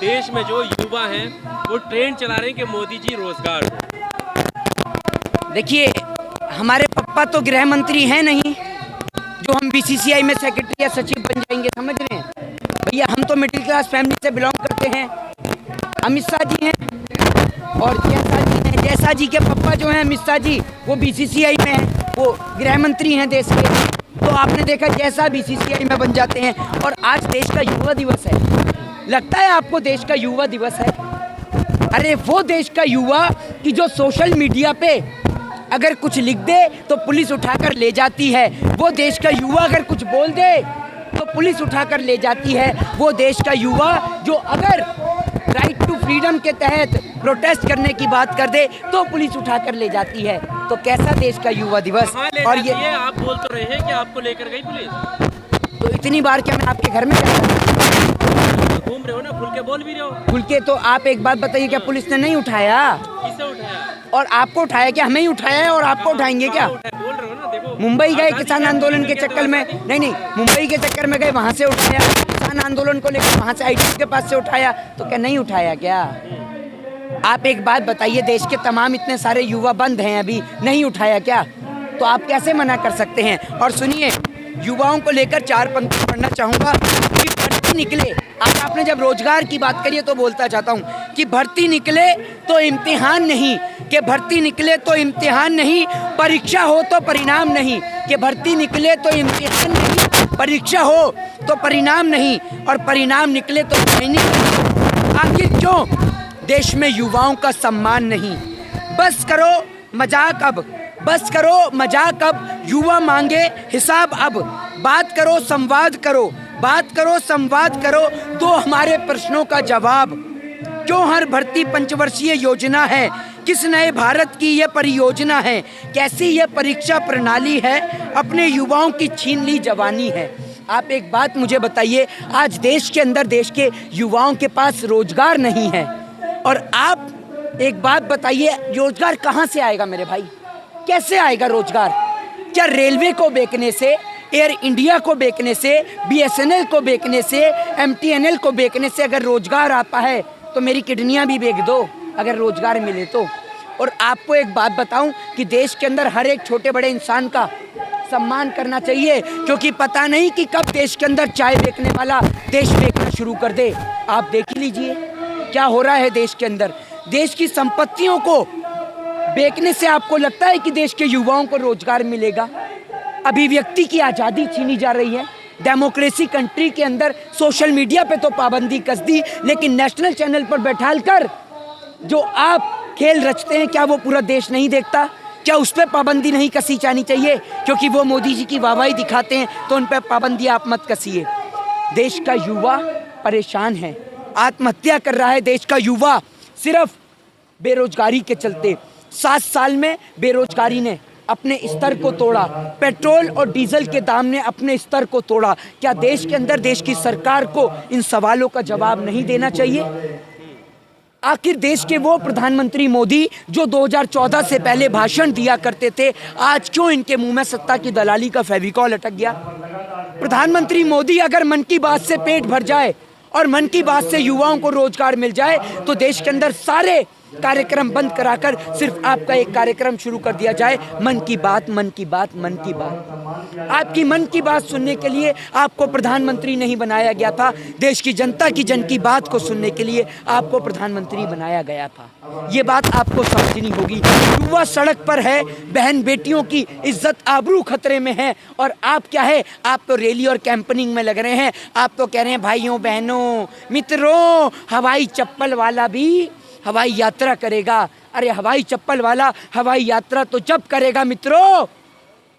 देश में जो युवा हैं वो ट्रेंड चला रहे हैं कि मोदी जी रोजगार दो। देखिए, हमारे पापा तो गृह मंत्री हैं नहीं जो हम बीसीसीआई में सेक्रेटरी या सचिव बन जाएंगे, समझ रहे हैं भैया। हम तो मिडिल क्लास फैमिली से बिलोंग करते हैं। अमित शाह जी हैं और जैसा जी के पापा जो हैं अमित शाह जी, वो बीसीसीआई में हैं, वो गृह मंत्री हैं देश के। तो आपने देखा जैसा बीसीसीआई में बन जाते हैं। और आज देश का युवा दिवस है, लगता है आपको देश का युवा दिवस है? अरे वो देश का युवा कि जो सोशल मीडिया पे अगर कुछ लिख दे तो पुलिस उठाकर ले जाती है, वो देश का युवा अगर कुछ बोल दे तो पुलिस उठाकर ले जाती है, वो देश का युवा जो अगर राइट टू फ्रीडम के तहत प्रोटेस्ट करने की बात कर दे तो पुलिस उठाकर ले जाती है। तो कैसा देश का युवा दिवस। और ये आप बोल तो रहे हैं कि आपको लेकर गई पुलिस, तो इतनी बार क्या मैं आपके घर में घूम रहे हो ना, खुल के बोल भी रहे हो। खुल के तो आप एक बात बताइए, क्या पुलिस ने नहीं उठाया? किसे उठाया? और आपको उठाया क्या? हमें ही उठाया है और आपको उठाएंगे क्या? बोल रहे हो ना, देखो मुंबई गए किसान आंदोलन के चक्कर में, नहीं मुंबई के चक्कर में गए, वहाँ से उठाया। किसान आंदोलन को लेकर वहाँ से आईटी के पास से उठाया, तो क्या नहीं उठाया क्या? आप एक बात बताइए, देश के तमाम इतने सारे युवा बंद हैं, अभी नहीं उठाया क्या? तो आप कैसे मना कर सकते हैं? और सुनिए, युवाओं को लेकर 4 पंक्ति पढ़ना चाहूँगा कि भर्ती निकले। आज आपने जब रोजगार की बात करी है तो बोलता चाहता हूँ कि भर्ती निकले तो इम्तिहान नहीं, कि भर्ती निकले तो इम्तिहान नहीं, परीक्षा हो तो परिणाम नहीं, कि भर्ती निकले तो इम्तिहान नहीं, परीक्षा हो तो परिणाम नहीं, और परिणाम निकले तो नहीं। आखिर क्यों देश में युवाओं का सम्मान नहीं? बस करो मजाक अब, बस करो मजाक अब, युवा मांगे हिसाब अब। बात करो संवाद करो, बात करो संवाद करो, तो हमारे प्रश्नों का जवाब। क्यों हर भर्ती पंचवर्षीय योजना है? किस नए भारत की ये परियोजना है? कैसी ये परीक्षा प्रणाली है? अपने युवाओं की छीन ली जवानी है। आप एक बात मुझे बताइए, आज देश के अंदर देश के युवाओं के पास रोजगार नहीं है, और आप एक बात बताइए, रोजगार कहाँ से आएगा मेरे भाई? कैसे आएगा रोजगार? क्या रेलवे को बेचने से, एयर इंडिया को बेचने से, बीएसएनएल को बेचने से, एमटीएनएल को बेचने से अगर रोजगार आता है तो मेरी किडनियां भी बेच दो अगर रोजगार मिले तो। और आपको एक बात बताऊं कि देश के अंदर हर एक छोटे बड़े इंसान का सम्मान करना चाहिए, क्योंकि पता नहीं कि कब देश के अंदर चाय बेचने वाला देश बेचना शुरू कर दे। आप देख लीजिए क्या हो रहा है देश के अंदर। देश की संपत्तियों को बेचने से आपको लगता है कि देश के युवाओं को रोजगार मिलेगा? अभिव्यक्ति की आज़ादी छीनी जा रही है। डेमोक्रेसी कंट्री के अंदर सोशल मीडिया पे तो पाबंदी कस दी, लेकिन नेशनल चैनल पर बैठाल कर जो आप खेल रचते हैं, क्या वो पूरा देश नहीं देखता? क्या उस पर पाबंदी नहीं कसी जानी चाहिए? क्योंकि वो मोदी जी की वाहवाही दिखाते हैं तो उन पर पाबंदी आप मत कसिए। देश का युवा परेशान है, आत्महत्या कर रहा है देश का युवा, सिर्फ बेरोजगारी के चलते। 7 साल में बेरोजगारी ने अपने स्तर को तोड़ा, पेट्रोल और डीजल के दाम ने अपने स्तर को तोड़ा। क्या देश के अंदर देश की सरकार को इन सवालों का जवाब नहीं देना चाहिए? आखिर देश के वो प्रधानमंत्री मोदी जो 2014 से पहले भाषण दिया करते थे, आज क्यों इनके मुंह में सत्ता की दलाली का फेविकॉल अटक गया? प्रधानमंत्री मोदी अगर मन की बात से पेट भर जाए और मन की बात से युवाओं को रोजगार मिल जाए तो देश के अंदर सारे कार्यक्रम बंद कराकर सिर्फ आपका एक कार्यक्रम शुरू कर दिया जाए, मन की बात, मन की बात, मन की बात। आपकी मन की बात सुनने के लिए आपको प्रधानमंत्री नहीं बनाया गया था, देश की जनता की जन की बात को सुनने के लिए आपको प्रधानमंत्री बनाया गया था। ये बात आपको समझनी होगी। युवा सड़क पर है, बहन बेटियों की इज्जत आबरू खतरे में है, और आप क्या है, आप तो रैली और कैंपेनिंग में लग रहे हैं। आप तो कह रहे हैं भाइयों बहनों मित्रों, हवाई चप्पल वाला भी हवाई यात्रा करेगा। अरे हवाई चप्पल वाला हवाई यात्रा तो जब करेगा मित्रों,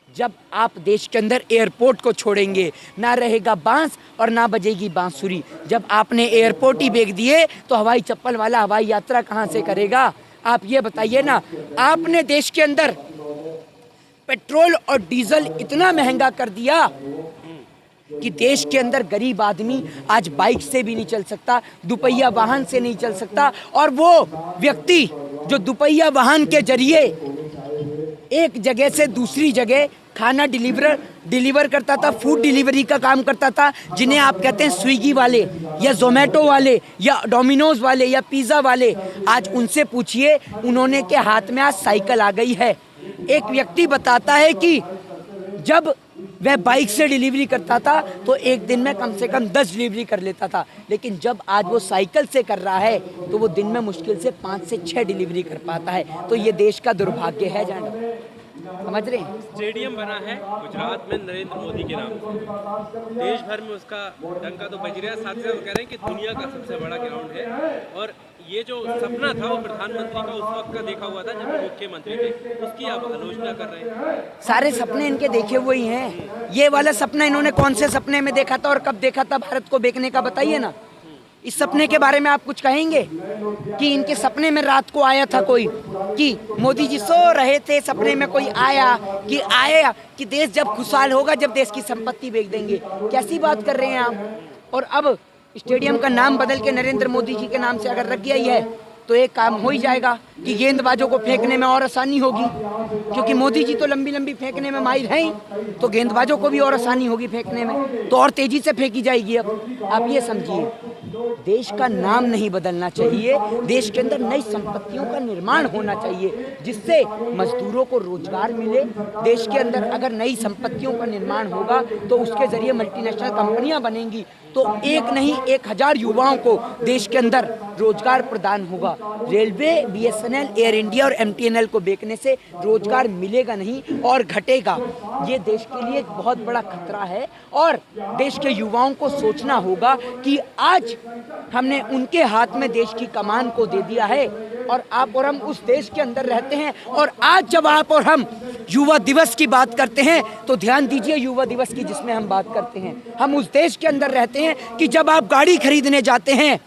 जब आप देश के अंदर एयरपोर्ट को छोड़ेंगे, ना रहेगा बांस और ना बजेगी बांसुरी। जब आपने एयरपोर्ट ही बेच दिए तो हवाई चप्पल वाला हवाई यात्रा कहाँ से करेगा? आप ये बताइए ना। आपने देश के अंदर पेट्रोल और डीजल इतना महंगा कर दिया कि देश के अंदर गरीब आदमी आज बाइक से भी नहीं चल सकता, दुपहिया वाहन से नहीं चल सकता, और वो व्यक्ति जो दुपहिया वाहन के जरिए एक जगह से दूसरी जगह खाना डिलीवर करता था, फूड डिलीवरी का काम करता था, जिन्हें आप कहते हैं स्विगी वाले या जोमेटो वाले या डोमिनोज वाले या पिज़्ज़ा वाले, आज उनसे पूछिए, उन्होंने के हाथ में आज साइकिल आ गई है। एक व्यक्ति बताता है कि जब वह बाइक से डिलीवरी करता था तो एक दिन में कम से कम 10 डिलीवरी कर लेता था, लेकिन जब आज वो साइकिल से कर रहा है तो वो दिन में मुश्किल से 5 से 6 डिलीवरी कर पाता है। तो ये देश का दुर्भाग्य है, जान समझ रहे हैं। स्टेडियम बना है गुजरात में नरेंद्र मोदी के नाम से, देश भर में उसका डंका तो बज रहा है, साथ ही साथ कह रहे हैं कि दुनिया का सबसे बड़ा ग्राउंड है। और ये जो सपना था वो प्रधानमंत्री का उस वक्त का देखा हुआ था जब वो मुख्यमंत्री थे, उसकी आप आलोचना कर रहे हैं। सारे सपने इनके देखे हुए ही हैं। ये वाला सपना इन्होंने कौन से सपने में देखा था और कब देखा था भारत को बेचने का, बताइए ना। इस सपने के बारे में आप कुछ कहेंगे कि इनके सपने में रात को आया था कोई, कि मोदी जी सो रहे थे, सपने में कोई आया कि देश जब खुशहाल होगा जब देश की संपत्ति बेच देंगे। कैसी बात कर रहे हैं आप। और अब स्टेडियम का नाम बदल के नरेंद्र मोदी जी के नाम से अगर रख गया ही है तो एक काम हो ही जाएगा कि गेंदबाजों को फेंकने में और आसानी होगी, क्योंकि मोदी जी तो लंबी लंबी फेंकने में माहिर हैं ही, तो गेंदबाजों को भी और आसानी होगी फेंकने में, तो और तेजी से फेंकी जाएगी। अब आप ये समझिए, देश का नाम नहीं बदलना चाहिए, देश के अंदर नई संपत्तियों का निर्माण होना चाहिए जिससे मजदूरों को रोजगार मिले। देश के अंदर अगर नई संपत्तियों का निर्माण होगा तो उसके जरिए मल्टीनेशनल कंपनियां बनेंगी, तो एक नहीं 1000 युवाओं को देश के अंदर रोजगार प्रदान होगा। रेलवे, बीएसएनएल, एयर इंडिया और एमटीएनएल को बेचने से रोजगार मिलेगा नहीं और घटेगा। ये देश के लिए एक बहुत बड़ा खतरा है और देश के युवाओं को सोचना होगा कि आज हमने उनके हाथ में देश की कमान को दे दिया है और आप और हम उस देश के अंदर रहते हैं। और आज जब आप और हम युवा दिवस की बात करते हैं तो ध्यान दीजिए युवा दिवस की जिसमें हम बात करते हैं, हम उस देश के अंदर रहते हैं कि जब आप गाड़ी खरीदने जाते हैं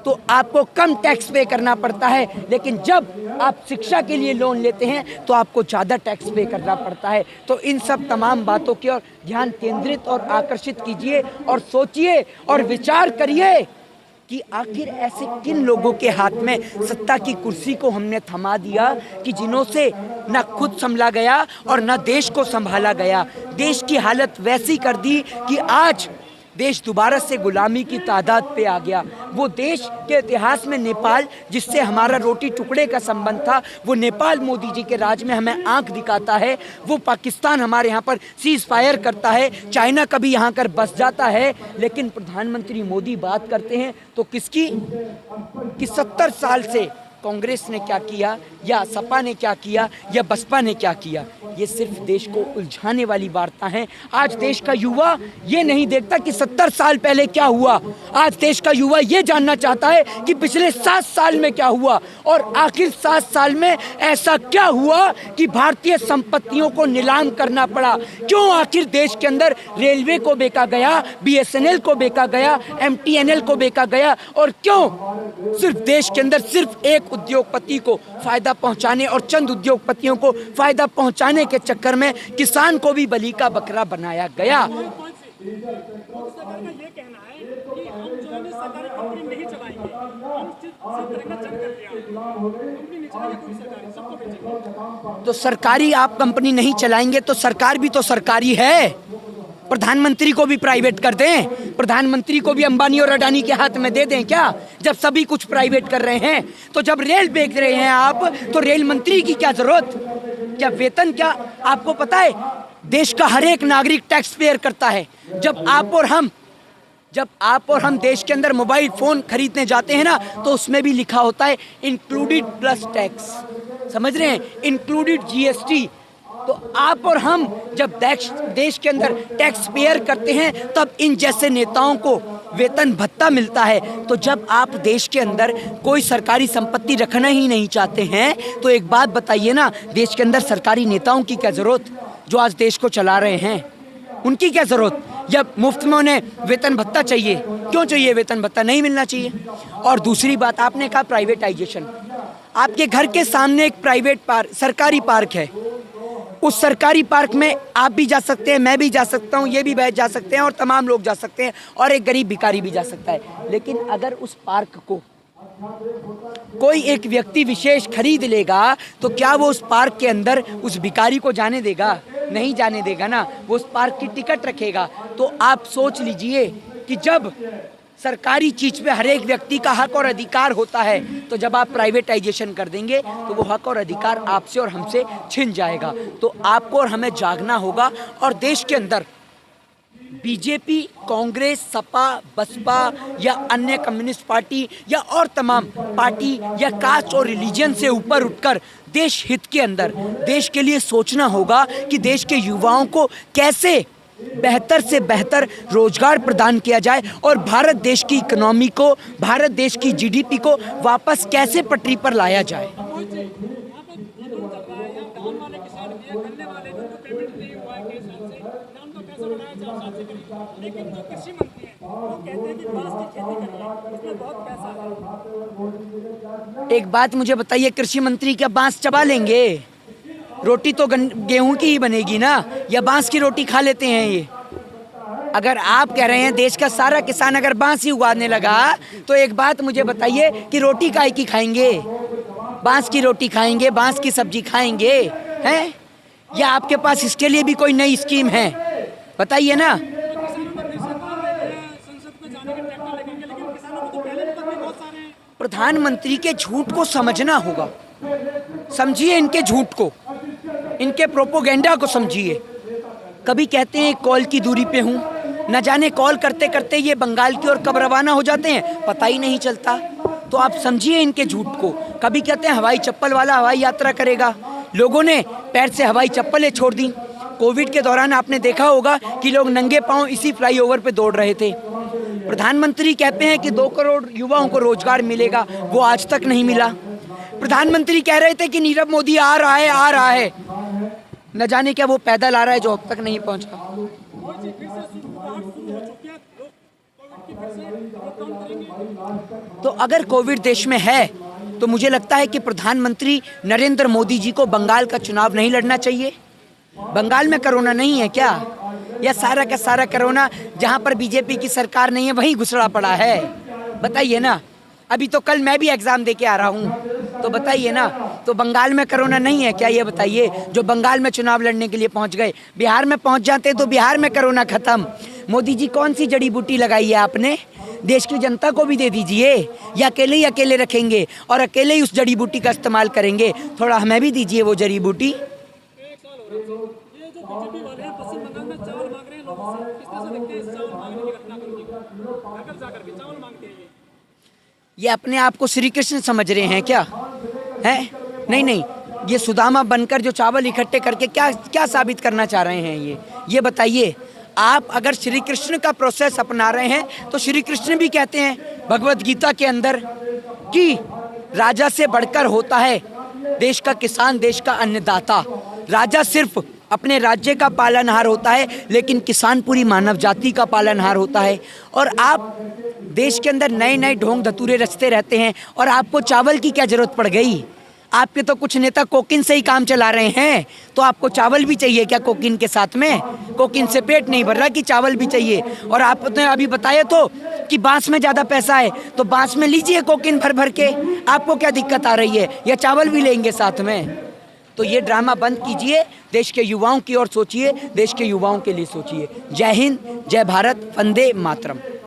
तो आपको कम टैक्स पे करना पड़ता है, लेकिन जब आप शिक्षा के लिए लोन लेते हैं तो आपको ज़्यादा टैक्स पे करना पड़ता है। तो इन सब तमाम बातों की ओर ध्यान केंद्रित और आकर्षित कीजिए और सोचिए और विचार करिए कि आखिर ऐसे किन लोगों के हाथ में सत्ता की कुर्सी को हमने थमा दिया कि जिन्हों से न खुद संभला गया और न देश को संभाला गया। देश की हालत वैसी कर दी कि आज देश दोबारा से गुलामी की तादाद पे आ गया। वो देश के इतिहास में नेपाल, जिससे हमारा रोटी टुकड़े का संबंध था, वो नेपाल मोदी जी के राज में हमें आंख दिखाता है। वो पाकिस्तान हमारे यहाँ पर सीज फायर करता है, चाइना कभी यहाँ कर बस जाता है, लेकिन प्रधानमंत्री मोदी बात करते हैं तो किसकी कि 70 साल से कांग्रेस ने क्या किया या सपा ने क्या किया या बसपा ने क्या किया। ये सिर्फ देश को उलझाने वाली वार्ता है। आज देश का युवा ये नहीं देखता कि 70 साल पहले क्या हुआ, आज देश का युवा ये जानना चाहता है कि पिछले 7 साल में क्या हुआ और आखिर 7 साल में ऐसा क्या हुआ कि भारतीय संपत्तियों को नीलाम करना पड़ा। क्यों आखिर देश के अंदर रेलवे को बेचा गया, बीएसएनएल को बेचा गया, एमटीएनएल को बेचा गया, और क्यों सिर्फ देश के अंदर सिर्फ एक उद्योगपति को फायदा पहुंचाने और चंद उद्योगपतियों को फायदा पहुंचाने के चक्कर में किसान को भी बलि का बकरा बनाया गया। तो सरकारी आप कंपनी नहीं चलाएंगे तो सरकार भी तो सरकारी है। प्रधानमंत्री को भी प्राइवेट कर दें, प्रधानमंत्री को भी अंबानी और अडानी के हाथ में दे दें क्या, जब सभी कुछ प्राइवेट कर रहे हैं। तो जब रेल बेच रहे हैं आप तो रेल मंत्री की क्या जरूरत, क्या वेतन, क्या आपको पता है देश का हर एक नागरिक टैक्स पेयर करता है। जब आप और हम देश के अंदर मोबाइल फोन खरीदने जाते हैं ना तो उसमें भी लिखा होता है इंक्लूडेड प्लस टैक्स, समझ रहे हैं, इंक्लूडेड जीएसटी। तो आप और हम जब देश के अंदर टैक्स पेयर करते हैं तब इन जैसे नेताओं को वेतन भत्ता मिलता है। तो जब आप देश के अंदर कोई सरकारी संपत्ति रखना ही नहीं चाहते हैं तो एक बात बताइए ना, देश के अंदर सरकारी नेताओं की क्या जरूरत, जो आज देश को चला रहे हैं उनकी क्या जरूरत। जब मुफ्त में उन्हें वेतन भत्ता चाहिए, क्यों चाहिए वेतन भत्ता, नहीं मिलना चाहिए। और दूसरी बात आपने कहा प्राइवेटाइजेशन, आपके घर के सामने एक प्राइवेट पार्क, सरकारी पार्क है, उस सरकारी पार्क में आप भी जा सकते हैं, मैं भी जा सकता हूँ, ये भी बैठ जा सकते हैं और तमाम लोग जा सकते हैं और एक गरीब भिखारी भी जा सकता है। लेकिन अगर उस पार्क को कोई एक व्यक्ति विशेष खरीद लेगा तो क्या वो उस पार्क के अंदर उस भिखारी को जाने देगा? नहीं जाने देगा ना, वो उस पार्क की टिकट रखेगा। तो आप सोच लीजिए कि जब सरकारी चीज पे हर एक व्यक्ति का हक और अधिकार होता है, तो जब आप प्राइवेटाइजेशन कर देंगे तो वो हक और अधिकार आपसे और हमसे छिन जाएगा। तो आपको और हमें जागना होगा और देश के अंदर बीजेपी, कांग्रेस, सपा, बसपा या अन्य कम्युनिस्ट पार्टी या और तमाम पार्टी या कास्ट और रिलीजन से ऊपर उठकर देश हित के अंदर देश के लिए सोचना होगा कि देश के युवाओं को कैसे बेहतर से बेहतर रोजगार प्रदान किया जाए और भारत देश की इकोनॉमी को, भारत देश की जीडीपी को वापस कैसे पटरी पर लाया जाए। लेकिन जो कृषि मंत्री हैं वो कहते हैं कि बांस की खेती करिए, इसमें बहुत पैसा है। एक बात मुझे बताइए, कृषि मंत्री क्या बांस चबा लेंगे? रोटी तो गेहूं की ही बनेगी ना, या बांस की रोटी खा लेते हैं ये? अगर आप कह रहे हैं देश का सारा किसान अगर बांस ही उगाने लगा, तो एक बात मुझे बताइए कि रोटी काहे की खाएंगे? बांस की रोटी खाएंगे, बांस की सब्जी खाएंगे हैं? या आपके पास इसके लिए भी कोई नई स्कीम है? बताइए ना। प्रधानमंत्री के झूठ को समझना होगा, समझिए इनके झूठ को, इनके प्रोपोगेंडा को समझिए। कभी कहते हैं कॉल की दूरी पे हूँ, न जाने कॉल करते करते ये बंगाल की ओर कब रवाना हो जाते हैं पता ही नहीं चलता। तो आप समझिए इनके झूठ को। कभी कहते हैं हवाई चप्पल वाला हवाई यात्रा करेगा, लोगों ने पैर से हवाई चप्पलें छोड़ दी। कोविड के दौरान आपने देखा होगा कि लोग नंगे पांव इसी फ्लाईओवर पे दौड़ रहे थे। प्रधानमंत्री कहते हैं कि 2 करोड़ युवाओं को रोजगार मिलेगा, वो आज तक नहीं मिला। प्रधानमंत्री कह रहे थे कि नीरव मोदी आ रहा है, न जाने क्या वो पैदल आ रहा है जो अब तक नहीं पहुंचा। तो अगर कोविड देश में है तो मुझे लगता है कि प्रधानमंत्री नरेंद्र मोदी जी को बंगाल का चुनाव नहीं लड़ना चाहिए। बंगाल में कोरोना नहीं है क्या? या सारा का सारा कोरोना जहां पर बीजेपी की सरकार नहीं है वहीं घुसड़ा पड़ा है? बताइए ना। अभी तो कल मैं भी एग्जाम दे के आ रहा हूं, तो बताइए ना। तो बंगाल में कोरोना नहीं है क्या? ये बताइए, जो बंगाल में चुनाव लड़ने के लिए पहुंच गए, बिहार में पहुंच जाते तो बिहार में कोरोना खत्म। मोदी जी कौन सी जड़ी बूटी लगाई है आपने? देश की जनता को भी दे दीजिए, या अकेले ही अकेले रखेंगे और अकेले ही उस जड़ी बूटी का इस्तेमाल करेंगे? थोड़ा हमें भी दीजिए वो जड़ी बूटी। ये अपने आप को श्री कृष्ण समझ रहे हैं क्या? हैं? नहीं, ये सुदामा बनकर जो चावल इकट्ठे करके क्या साबित करना चाह रहे हैं ये बताइए। आप अगर श्री कृष्ण का प्रोसेस अपना रहे हैं तो श्री कृष्ण भी कहते हैं भगवत गीता के अंदर कि राजा से बढ़कर होता है देश का किसान, देश का अन्नदाता। राजा सिर्फ अपने राज्य का पालनहार होता है, लेकिन किसान पूरी मानव जाति का पालनहार होता है। और आप देश के अंदर नए नए ढोंग धतूरे रचते रहते हैं, और आपको चावल की क्या जरूरत पड़ गई? आपके तो कुछ नेता कोकिन से ही काम चला रहे हैं, तो आपको चावल भी चाहिए क्या कोकिन के साथ में? कोकिन से पेट नहीं भर रहा कि चावल भी चाहिए। और आपने अभी बताया तो कि बांस में ज़्यादा पैसा है, तो बांस में लीजिए कोकिन भर भर के, आपको क्या दिक्कत आ रही है? या चावल भी लेंगे साथ में? तो ये ड्रामा बंद कीजिए, देश के युवाओं की ओर सोचिए, देश के युवाओं के लिए सोचिए। जय हिंद, जय भारत, वंदे मातरम।